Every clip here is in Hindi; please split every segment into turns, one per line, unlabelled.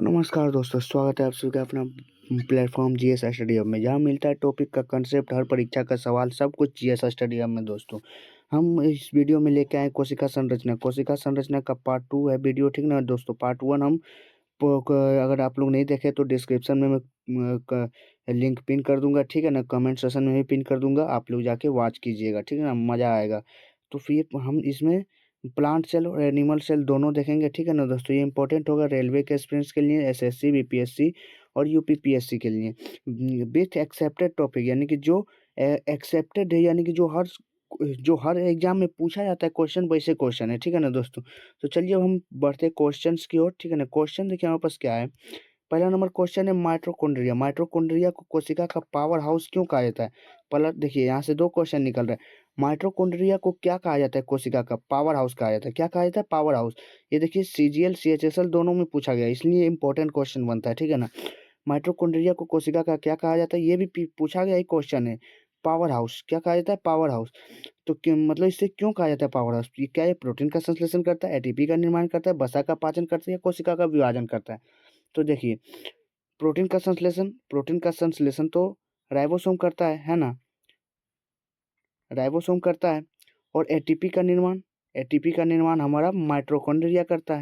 तो नमस्कार दोस्तों, स्वागत है आप सभी का अपना प्लेटफॉर्म जीएस स्टडी हब में, जहाँ मिलता है टॉपिक का कंसेप्ट, हर परीक्षा का सवाल, सब कुछ जीएस स्टडी हब में। दोस्तों हम इस वीडियो में लेके आए कोशिका संरचना का पार्ट 2 है वीडियो, ठीक ना दोस्तों। पार्ट 1 हम अगर आप लोग नहीं देखे तो डिस्क्रिप्शन में मैं लिंक पिन कर दूंगा, ठीक है ना। कमेंट सेक्शन में भी पिन कर दूंगा, आप लोग जाके वॉच कीजिएगा, ठीक है ना, मज़ा आएगा। तो फिर हम इसमें प्लांट सेल और एनिमल सेल दोनों देखेंगे, ठीक है ना दोस्तों। ये इंपॉर्टेंट होगा रेलवे के एस्पिरेंट्स के लिए, एसएससी, बीपीएससी और यूपीपीएससी के लिए। विथ एक्सेप्टेड टॉपिक, यानी कि जो एक्सेप्टेड है, यानी कि जो हर एग्जाम में पूछा जाता है क्वेश्चन, वैसे क्वेश्चन है, ठीक है ना दोस्तों। तो चलिए अब हम बढ़ते हैं क्वेश्चंस की ओर, ठीक है ना। क्वेश्चन देखिए हमारे पास क्या है। पहला नंबर क्वेश्चन है माइटोकॉन्ड्रिया। माइटोकॉन्ड्रिया को कोशिका का पावर हाउस क्यों कहा जाता है? पहला देखिए, यहाँ से दो क्वेश्चन निकल रहे हैं। माइटोकॉन्ड्रिया को क्या कहा जाता है? कोशिका का पावर हाउस कहा जाता है। क्या कहा जाता है? Power house. ये देखिए सीजीएल सीएचएसएल दोनों में पूछा गया, इसलिए इंपॉर्टेंट क्वेश्चन बनता है, ठीक है ना। माइटोकॉन्ड्रिया को कोशिका का क्या कहा जाता है, ये भी पूछा गया, एक क्वेश्चन है। पावर हाउस क्या कहा जाता है? Power house. तो मतलब इससे क्यों कहा जाता है पावर हाउस? ये क्या है? प्रोटीन का संश्लेषण करता है, एटीपी का निर्माण करता है, वसा का पाचन करता है, या कोशिका का विभाजन करता है? तो देखिए, प्रोटीन का संश्लेषण तो राइबोसोम करता है ना, राइबोसोम करता है। और एटीपी का निर्माण हमारा माइटोकॉन्ड्रिया करता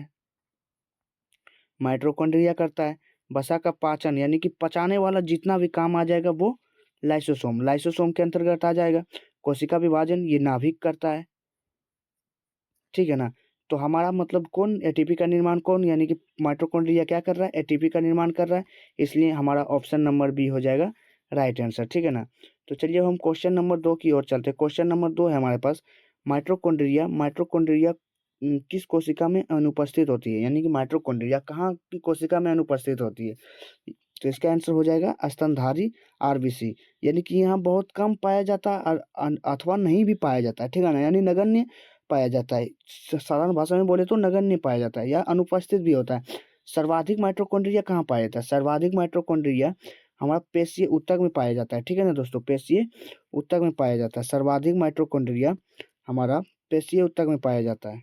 है। वसा का पाचन, यानी कि पचाने वाला जितना भी काम आ जाएगा वो लाइसोसोम के अंतर्गत आ जाएगा। कोशिका विभाजन ये नाभिक करता है, ठीक है ना। तो हमारा मतलब कौन एटीपी का निर्माण कौन, यानी कि माइटोकॉन्ड्रिया क्या कर रहा है? एटीपी का निर्माण कर रहा है, इसलिए हमारा ऑप्शन नंबर बी हो जाएगा राइट आंसर, ठीक है ना। तो चलिए हम क्वेश्चन नंबर 2 की ओर चलते हैं। क्वेश्चन नंबर 2 है हमारे पास, माइटोकॉन्ड्रिया किस कोशिका में अनुपस्थित होती है? यानी कि माइटोकॉन्ड्रिया कहाँ की कोशिका में अनुपस्थित होती है? तो इसका आंसर हो जाएगा स्तनधारी आरबीसी, यानी कि यहाँ बहुत कम पाया जाता है अथवा नहीं भी पाया जाता है, ठीक है ना, यानी नगण्य पाया जाता है। साधारण भाषा में बोले तो नगण्य पाया जाता है या अनुपस्थित भी होता है। सर्वाधिक माइटोकॉन्ड्रिया कहाँ पाया जाता है? सर्वाधिक माइटोकॉन्ड्रिया हमारा पेशीय ऊतक में पाया जाता है, ठीक है ना दोस्तों। पेशीय ऊतक में पाया जाता है सर्वाधिक माइटोकॉन्ड्रिया, हमारा पेशीय ऊतक में पाया जाता है।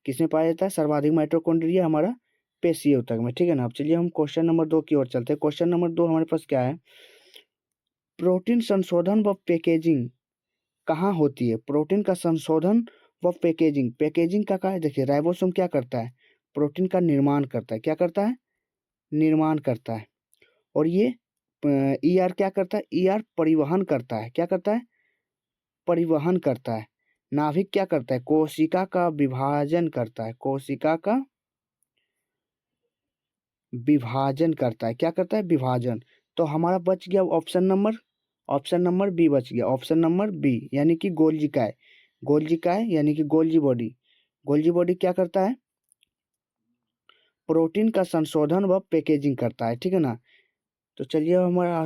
किसमें पाया जाता है? सर्वाधिक माइटोकॉन्ड्रिया हमारा पेशीय ऊतक में, ठीक है ना। अब चलिए हम क्वेश्चन नंबर 2 की ओर चलते हैं। क्वेश्चन नंबर 2 हमारे पास क्या है? प्रोटीन संशोधन व पैकेजिंग कहाँ होती है? प्रोटीन का संशोधन व पैकेजिंग का है। देखिए राइबोसोम क्या करता है? प्रोटीन का निर्माण करता है। क्या करता है? निर्माण करता है। और ये ईआर क्या करता है? ईआर परिवहन करता है। क्या करता है? परिवहन करता है। नाभिक क्या करता है? कोशिका का विभाजन करता है। कोशिका का विभाजन करता है। क्या करता है? विभाजन। तो हमारा बच गया ऑप्शन नंबर बी बच गया। ऑप्शन नंबर बी, यानी कि गोल्जी यानी कि गोल्जी बॉडी क्या करता है? प्रोटीन का संशोधन व पैकेजिंग करता है, ठीक है ना। तो चलिए हमारा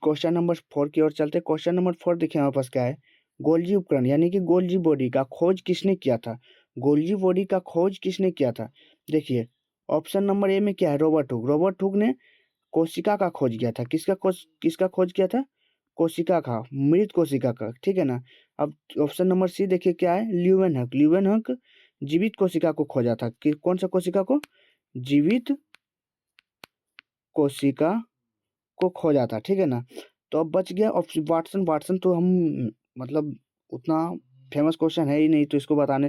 क्वेश्चन नंबर 4 की ओर चलते हैं। क्वेश्चन नंबर 4 देखिए हमारे पास क्या है। गोल्जी उपकरण, यानी कि गोल्जी बॉडी का खोज किसने किया था? गोल्जी बॉडी का खोज किसने किया था? देखिए ऑप्शन नंबर ए में क्या है? रॉबर्ट हुक ने कोशिका का खोज किया था। किसका खोज किया था? कोशिका का, मृत कोशिका का, ठीक है ना। अब ऑप्शन नंबर सी देखिए क्या है? ल्यूवेन हक जीवित कोशिका को खोजा था। कौन सा कोशिका को? जीवित कोशिका को खोजा था, ठीक है ना। तो अब बच गया ऑप्शन वाटसन तो हम मतलब उतना फेमस क्वेश्चन है ही नहीं, तो इसको बताने।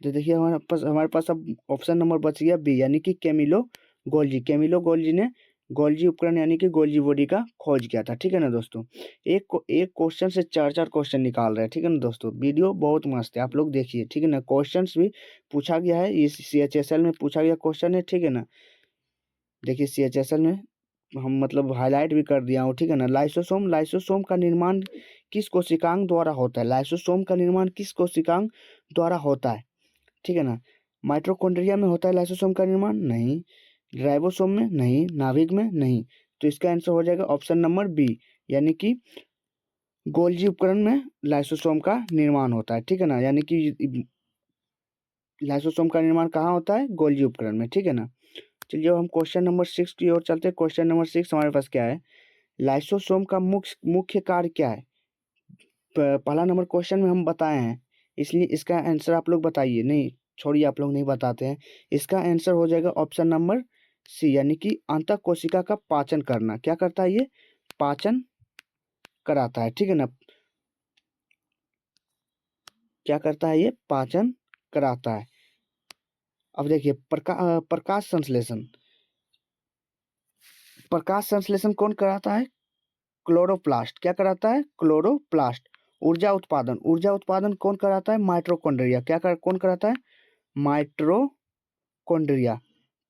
तो देखिए हमारे पास अब ऑप्शन नंबर बच गया बी, यानी कि कैमिलो गोल्जी ने गोल्जी उपकरण यानी कि गोल्जी बॉडी का खोज किया था, ठीक है ना दोस्तों। एक क्वेश्चन से चार क्वेश्चन निकाल रहे हैं, ठीक है ना दोस्तों। वीडियो बहुत मस्त है, आप लोग देखिए, ठीक है ना। क्वेश्चंस भी पूछा गया है, इस सीएचएसएल में पूछा गया क्वेश्चन है, ठीक है ना। देखिए सीएचएसएल में हम मतलब हाईलाइट भी कर दिया हूँ, ठीक है ना। लाइसोसोम का निर्माण किस कोशिकांग द्वारा होता है? लाइसोसोम का निर्माण किस कोशिकांग द्वारा होता है, ठीक है ना। माइटोकॉन्ड्रिया में होता है लाइसोसोम का निर्माण? नहीं। राइबोसोम में? नहीं। नाभिक में? नहीं। तो इसका आंसर हो जाएगा ऑप्शन नंबर बी, यानी कि गोल्जी उपकरण में लाइसोसोम का निर्माण होता है, ठीक है ना। यानी कि लाइसोसोम का निर्माण कहाँ होता है? गोल्जी उपकरण में, ठीक है ना। चलिए हम क्वेश्चन नंबर 6 की ओर चलते हैं। क्वेश्चन नंबर 6 हमारे पास क्या है? लाइसोसोम का मुख्य कार्य क्या है? पहला नंबर क्वेश्चन में हम बताए हैं, इसलिए इसका आंसर आप लोग बताइए। नहीं, छोड़िए, आप लोग नहीं बताते हैं। इसका आंसर हो जाएगा ऑप्शन नंबर सी, यानी कि अंतः कोशिका का पाचन करना। क्या करता है ये? पाचन कराता है, ठीक है ना। क्या करता है ये? पाचन कराता है। अब देखिए प्रकाश संश्लेषण। प्रकाश संश्लेषण कौन कराता है? क्लोरोप्लास्ट। क्या कराता है? क्लोरोप्लास्ट। ऊर्जा उत्पादन कौन कराता है? माइटोकॉन्ड्रिया। कौन कराता है? माइटोकॉन्ड्रिया।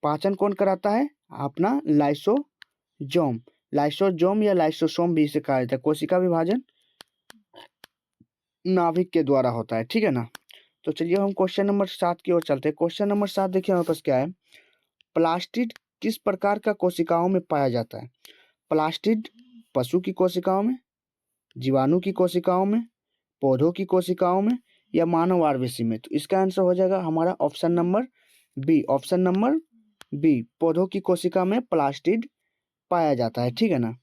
पाचन कौन कराता है? अपना लाइसोजोम। लाइसोजोम या लाइसोसोम भी इसे कहा जाता है। कोशिका विभाजन नाभिक के द्वारा होता है, ठीक है ना। तो चलिए हम क्वेश्चन नंबर 7 की ओर चलते हैं। क्वेश्चन नंबर 7 देखिए हमारे पास क्या है। प्लास्टिड किस प्रकार का कोशिकाओं में पाया जाता है? प्लास्टिड पशु की कोशिकाओं में, जीवाणु की कोशिकाओं में, पौधों की कोशिकाओं में, या मानव आरबीसी में। तो इसका आंसर हो जाएगा हमारा option number B. Option number B, पौधों की कोशिका में प्लास्टिड पाया जाता है, ठीक है ना।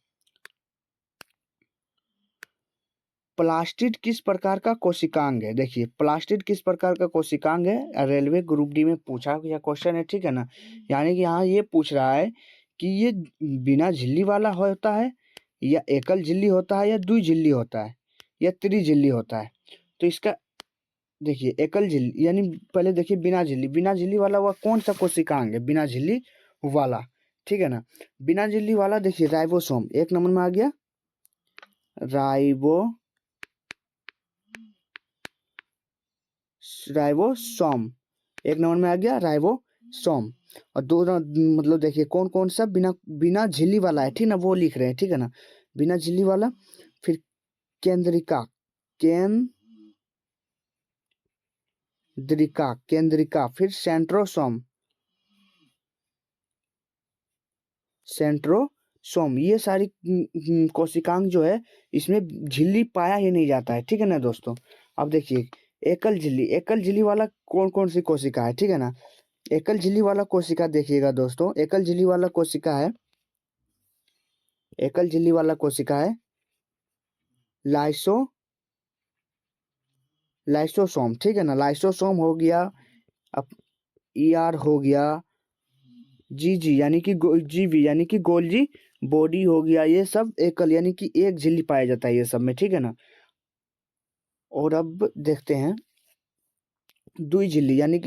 प्लास्टिड किस प्रकार का कोशिकांग है? देखिए प्लास्टिड किस प्रकार का कोशिकांग है, रेलवे ग्रुप डी में पूछा गया क्वेश्चन है, ठीक है ना। यानी कि यहाँ ये पूछ रहा है कि ये बिना झिल्ली वाला होता है, या एकल झिल्ली होता है, या द्वि झिल्ली होता है, या त्रिझिल्ली होता है। तो इसका देखिए एकल झिल्ली, यानी पहले देखिए बिना झिल्ली वाला वह कौन सा कोशिकांग है? बिना झिल्ली वाला, ठीक है ना। बिना झिल्ली वाला देखिए राइबोसोम एक नंबर में आ गया। राइबोसोम एक नंबर में आ गया, राइबोसोम। और दो मतलब देखिए कौन कौन सा बिना बिना झिल्ली वाला है, ठीक ना, वो लिख रहे हैं, ठीक है ना। बिना झिल्ली वाला, फिर केंद्रिका केंद्रिका, फिर सेंट्रोसोम। ये सारी कोशिकांग जो है इसमें झिल्ली पाया ही नहीं जाता है, ठीक है ना दोस्तों। अब देखिए एकल झिल्ली वाला कौन कौन सी कोशिका है, ठीक है ना। एकल झिल्ली वाला कोशिका देखिएगा दोस्तों, एकल झिल्ली वाला कोशिका है लाइसोसोम, ठीक है ना। लाइसोसोम हो गया, अब ईआर हो गया, जीजी यानी कि जीवी यानी कि गोल्जी बॉडी हो गया। ये सब एकल यानी कि एक झिल्ली पाया जाता है ये सब में, ठीक है ना। और अब देखते हैं द्वि झिल्ली यानी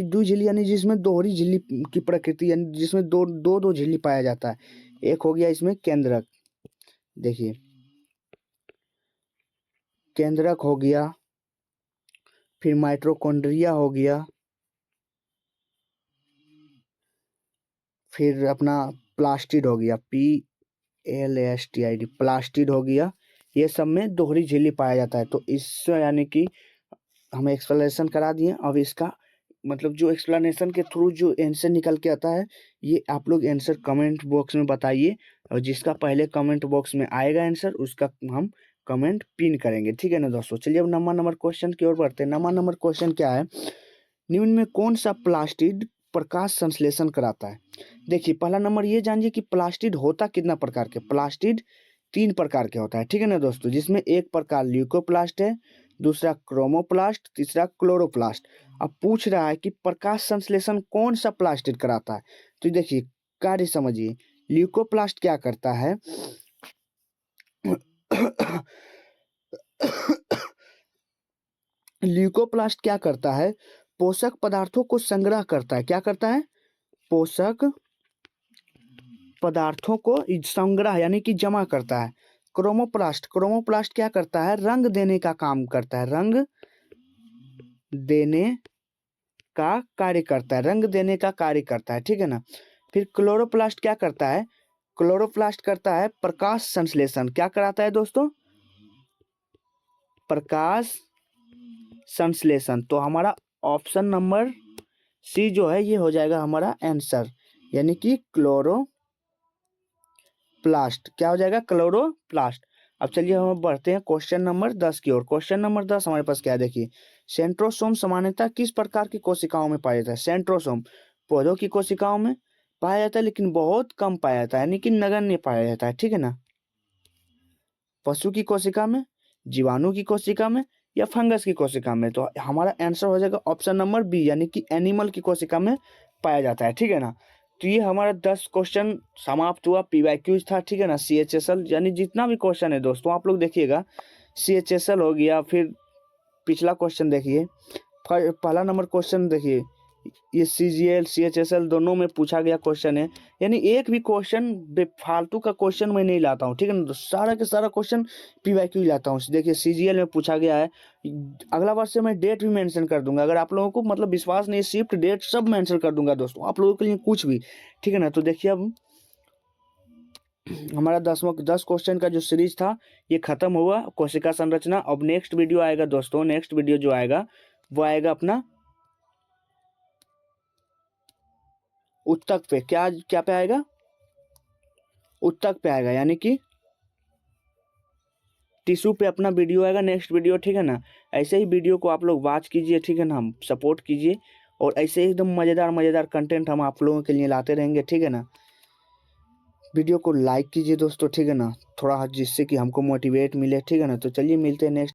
जिसमें दोहरी झिल्ली की प्रकृति, यानी जिसमें दो झिल्ली पाया जाता है। एक हो गया इसमें केंद्रक, देखिए केंद्रक हो गया, फिर माइटोकॉन्ड्रिया हो गया, फिर अपना प्लास्टिड हो गया, PLASTID प्लास्टिड हो गया। ये सब में दोहरी झिल्ली पाया जाता है। तो इससे यानी कि हमें एक्सप्लेनेशन करा दिए। अब इसका मतलब जो एक्सप्लेनेशन के थ्रू जो आंसर निकल के आता है, ये आप लोग आंसर कमेंट बॉक्स में बताइए, और जिसका पहले कमेंट बॉक्स में आएगा आंसर उसका हम कमेंट पिन करेंगे, ठीक है ना दोस्तों। चलिए अब नंबर क्वेश्चन की ओर बढ़ते हैं। नंबर क्वेश्चन क्या है। निम्न में कौन सा प्लास्टिड प्रकाश संश्लेषण कराता है? देखिए पहला नंबर ये जानिए कि प्लास्टिड होता कितना प्रकार के। प्लास्टिड 3 प्रकार के होता है, ठीक है ना दोस्तों, जिसमें एक प्रकार ल्यूकोप्लास्ट है, दूसरा क्रोमोप्लास्ट, तीसरा क्लोरोप्लास्ट। अब पूछ रहा है कि प्रकाश संश्लेषण कौन सा प्लास्टिड कराता है। तो देखिए कार्य समझिए। ल्यूकोप्लास्ट क्या करता है ल्यूकोप्लास्ट क्या करता है, पोषक पदार्थों को संग्रह करता है। क्या करता है? पोषक पदार्थों को संग्रह यानी कि जमा करता है। क्रोमोप्लास्ट क्या करता है, रंग देने का काम करता है, रंग देने का कार्य करता है, रंग देने का कार्य करता है, ठीक है ना। फिर क्लोरोप्लास्ट क्या करता है, क्लोरोप्लास्ट करता है प्रकाश संश्लेषण। क्या कराता है दोस्तों? प्रकाश संश्लेषण। तो हमारा ऑप्शन नंबर सी जो है ये हो जाएगा हमारा आंसर, यानी कि क्लोरोप्लास्ट। क्या हो जाएगा? क्लोरोप्लास्ट। अब चलिए हम बढ़ते हैं क्वेश्चन नंबर 10 की ओर। क्वेश्चन नंबर 10 हमारे पास क्या है, देखिए सेंट्रोसोम सामान्यतः किस प्रकार की कोशिकाओं में पाया जाता है? सेंट्रोसोम पौधों की कोशिकाओं में पाया जाता है, लेकिन बहुत कम पाया जाता है, यानी कि नगण्य पाया जाता है, ठीक है ना। पशु की कोशिका में, जीवाणु की कोशिका में, या फंगस की कोशिका में। तो हमारा आंसर हो जाएगा ऑप्शन नंबर बी, यानी कि एनिमल की कोशिका में पाया जाता है। ठीक है ना। तो ये हमारा 10 क्वेश्चन समाप्त हुआ, पीवाईक्यूज था। ठीक है ना। CHSL यानी जितना भी क्वेश्चन है दोस्तों आप लोग देखिएगा, CHSL हो गया, फिर पिछला क्वेश्चन देखिए, पहला नंबर क्वेश्चन देखिए, ये CGL CHSL दोनों में पूछा गया क्वेश्चन है। यानी एक भी क्वेश्चन बेफालतू का क्वेश्चन मैं नहीं लाता हूँ। ठीक है ना। तो सारा के सारा क्वेश्चन PYQ लाता हूँ। देखिए CGL में पूछा गया है, अगला बार से मैं डेट भी मेंशन कर दूंगा। अगर आप लोगों को मतलब विश्वास नहीं, शिफ्ट डेट सब मेंशन कर दूंगा दोस्तों आप लोगों के लिए, कुछ भी। ठीक है ना। तो देखिए अब हमारा 10 क्वेश्चन का जो सीरीज था ये खत्म हुआ, कोशिका संरचना। अब नेक्स्ट वीडियो आएगा दोस्तों, नेक्स्ट वीडियो जो आएगा वो आएगा अपना उत्तक पे। क्या क्या पे आएगा? उत्तक पे आएगा, यानी कि टिश्यू पे अपना वीडियो आएगा नेक्स्ट वीडियो। ठीक है ना। ऐसे ही वीडियो को आप लोग वॉच कीजिए। ठीक है ना। हम सपोर्ट कीजिए, और ऐसे ही एकदम मज़ेदार मज़ेदार कंटेंट हम आप लोगों के लिए लाते रहेंगे। ठीक है ना। वीडियो को लाइक कीजिए दोस्तों। ठीक है ना, थोड़ा जिससे कि हमको मोटिवेट मिले। ठीक है ना। तो चलिए मिलते हैं नेक्स्ट